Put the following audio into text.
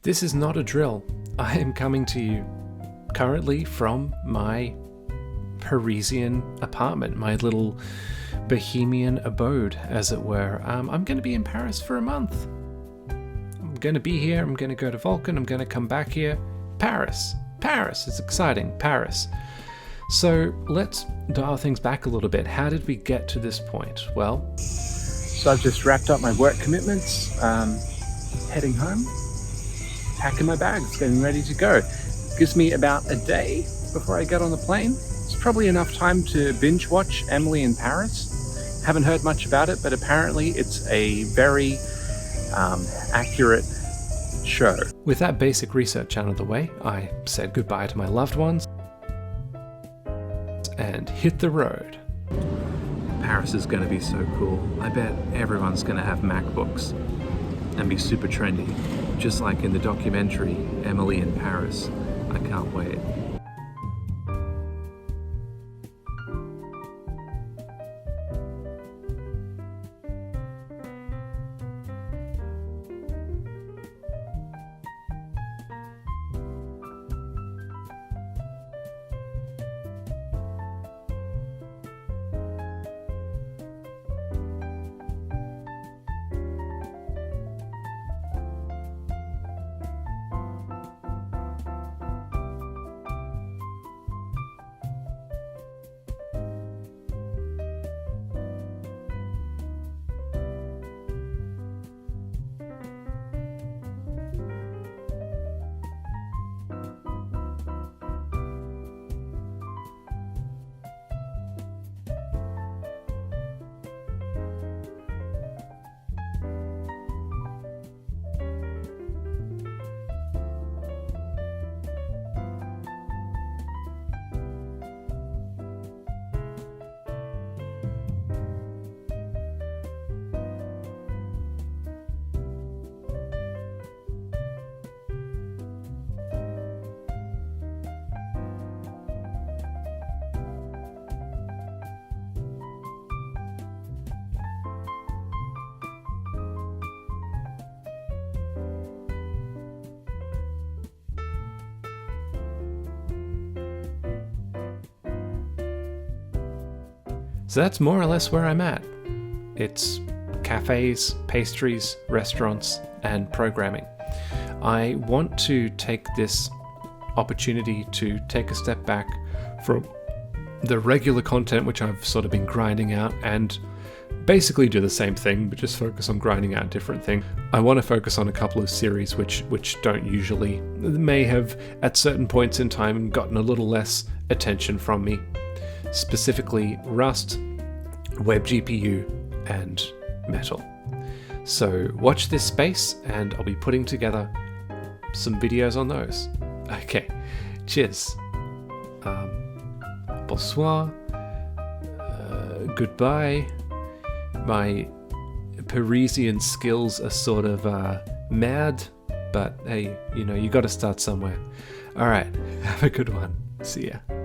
This is not a drill. I am coming to you currently from my Parisian apartment, my little bohemian abode, as it were. I'm going to be in Paris for a month. I'm going to be here, I'm going to go to Vulcan, I'm going to come back here. Paris, it's exciting, Paris. So let's dial things back a little bit. How did we get to this point? Well, so I've just wrapped up my work commitments, heading home, packing my bags, getting ready to go. Gives me about a day before I get on the plane. It's probably enough time to binge watch Emily in Paris. Haven't heard much about it, but apparently it's a very accurate show. With that basic research out of the way, I said goodbye to my loved ones and hit the road. Paris is going to be so cool. I bet everyone's going to have MacBooks and be super trendy, just like in the documentary Emily in Paris. I can't wait. So that's more or less where I'm at. It's cafes, pastries, restaurants, and programming. I want to take this opportunity to take a step back from the regular content which I've sort of been grinding out and basically do the same thing, but just focus on grinding out different things. I want to focus on a couple of series which don't usually, may have at certain points in time gotten a little less attention from me. Specifically Rust, WebGPU, and Metal. So watch this space and I'll be putting together some videos on those. Okay, cheers. Bonsoir. Goodbye. My Parisian skills are sort of mad, but hey, you know, you got to start somewhere. All right, have a good one. See ya.